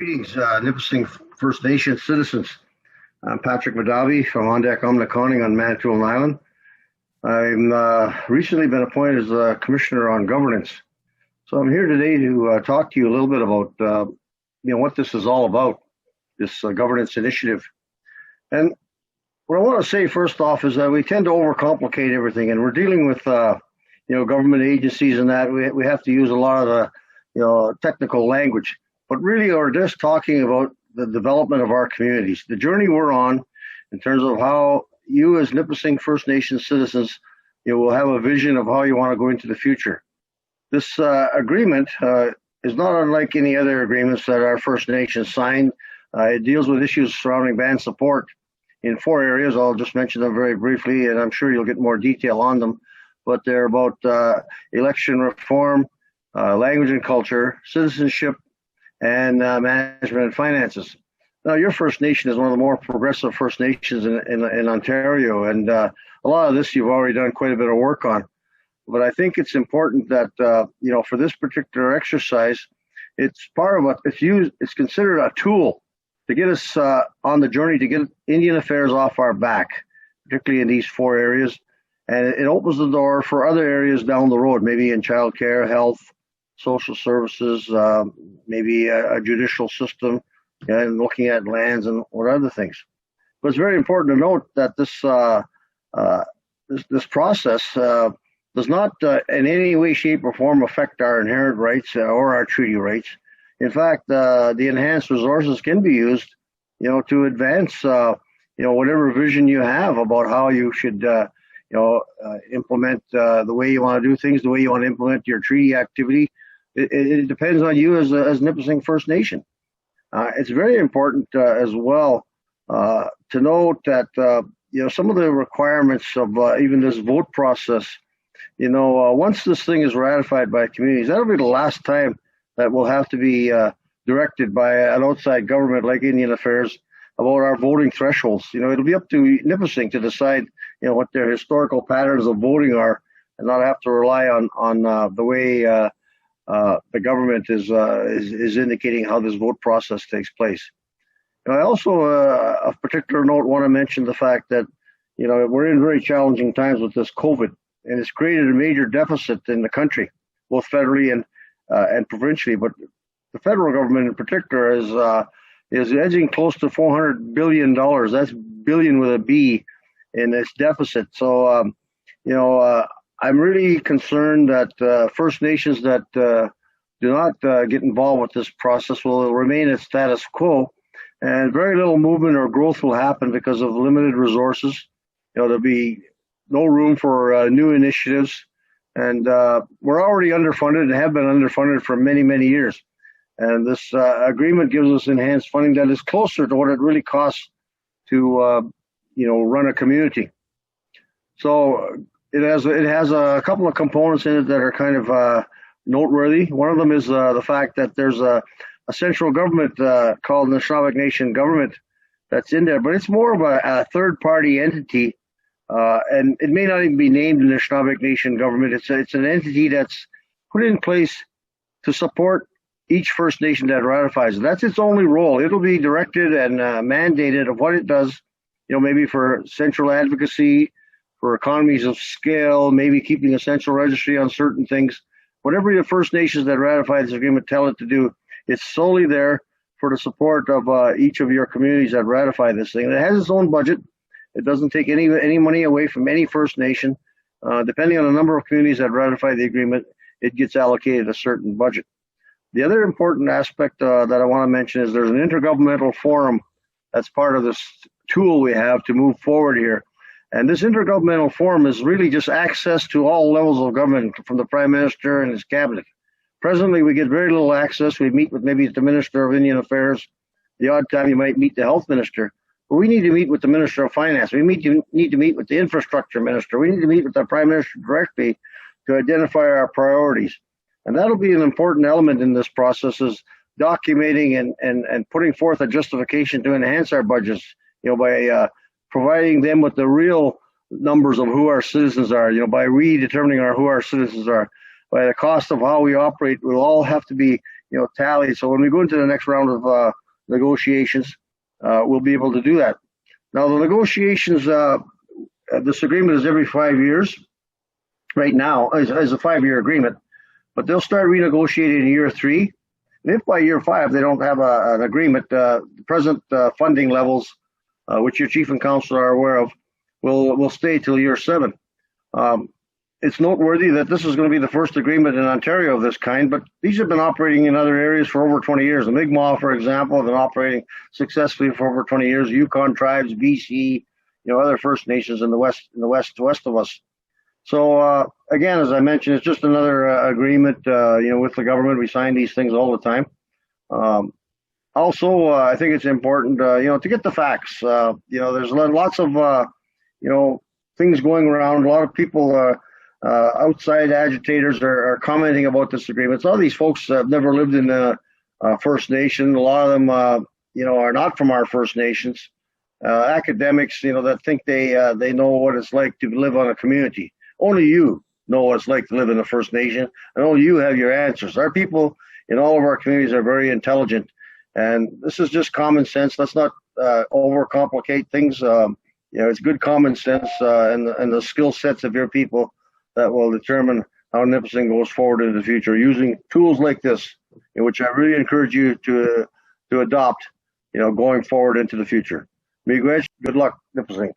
Greetings, Nipissing First Nation citizens. I'm Patrick Madahbee from Ondeck on Manitoulin Island. I've recently been appointed as a Commissioner on Governance. So I'm here today to talk to you a little bit about what this is all about, this governance initiative. And what I want to say first off is that we tend to overcomplicate everything, and we're dealing with government agencies and that we have to use a lot of the technical language. But really, we're just talking about the development of our communities, the journey we're on in terms of how you as Nipissing First Nation citizens will have a vision of how you want to go into the future. This agreement is not unlike any other agreements that our First Nations signed. It deals with issues surrounding band support in 4 areas. I'll just mention them very briefly, and I'm sure you'll get more detail on them. But they're about election reform, language and culture, citizenship, and management and finances. Now, your First Nation is one of the more progressive First Nations in Ontario, and a lot of this you've already done quite a bit of work on. But I think it's important that for this particular exercise, it's part of what it's considered a tool to get us on the journey to get Indian affairs off our back, particularly in these 4 areas, and it opens the door for other areas down the road, maybe in childcare, health, social services, maybe a judicial system, and looking at lands and what other things. But it's very important to note that this process does not in any way, shape, or form affect our inherent rights or our treaty rights. In fact, the enhanced resources can be used, to advance, whatever vision you have about how you should, implement the way you want to do things, the way you want to implement your treaty activity. It depends on you as Nipissing First Nation. It's very important as well to note that some of the requirements of even this vote process. Once this thing is ratified by communities, that'll be the last time that will have to be directed by an outside government like Indian Affairs about our voting thresholds. It'll be up to Nipissing to decide what their historical patterns of voting are, and not have to rely on the way the government is indicating how this vote process takes place. I also, of particular note, want to mention the fact that we're in very challenging times with this COVID, and it's created a major deficit in the country, both federally and provincially. But the federal government, in particular, is edging close to $400 billion. That's billion with a B in its deficit. So I'm really concerned that First Nations that do not get involved with this process will remain at status quo, and very little movement or growth will happen because of limited resources. There'll be no room for new initiatives, and we're already underfunded and have been underfunded for many, many years. And this agreement gives us enhanced funding that is closer to what it really costs to run a community. So it has a couple of components in it that are kind of noteworthy. One of them is the fact that there's a central government called the Anishinabek Nation government that's in there, but it's more of a third-party entity, and it may not even be named the Anishinabek Nation government. It's an entity that's put in place to support each First Nation that ratifies it. That's its only role. It'll be directed and mandated of what it does, maybe for central advocacy, for economies of scale, maybe keeping a central registry on certain things. Whatever the First Nations that ratify this agreement tell it to do, it's solely there for the support of each of your communities that ratify this thing. And it has its own budget. It doesn't take any money away from any First Nation. Depending on the number of communities that ratify the agreement, it gets allocated a certain budget. The other important aspect that I want to mention is there's an intergovernmental forum that's part of this tool we have to move forward here. And this intergovernmental forum is really just access to all levels of government, from the Prime Minister and his cabinet. Presently, we get very little access. We meet with maybe the Minister of Indian Affairs. The odd time you might meet the Health Minister. But we need to meet with the Minister of Finance. We need to meet with the Infrastructure Minister. We need to meet with the Prime Minister directly to identify our priorities. And that'll be an important element in this process, is documenting and putting forth a justification to enhance our budgets, by providing them with the real numbers of who our citizens are, by redetermining who our citizens are. By the cost of how we operate, we'll all have to be, tallied. So when we go into the next round of negotiations, we'll be able to do that. Now the negotiations, this agreement is every 5 years. Right now, is a 5-year agreement, but they'll start renegotiating in year 3. And if by year 5 they don't have an agreement, the present funding levels, which your chief and council are aware of, will stay till year 7. It's noteworthy that this is going to be the first agreement in Ontario of this kind, but these have been operating in other areas for over 20 years. The Mi'kmaq, for example, have been operating successfully for over 20 years. Yukon tribes, BC, other First Nations in the west of us. So again, as I mentioned, it's just another agreement, with the government. We sign these things all the time. Also, I think it's important, to get the facts. There's lots of, things going around. A lot of people, outside agitators are commenting about this agreement. So all these folks have never lived in a First Nation. A lot of them, are not from our First Nations. Academics, that think they know what it's like to live on a community. Only you know what it's like to live in a First Nation, and only you have your answers. Our people in all of our communities are very intelligent, and this is just common sense. Let's not overcomplicate things. It's good common sense and the skill sets of your people that will determine how Nipissing goes forward in the future using tools like this, which I really encourage you to adopt, going forward into the future. Miigwech, good luck, Nipissing.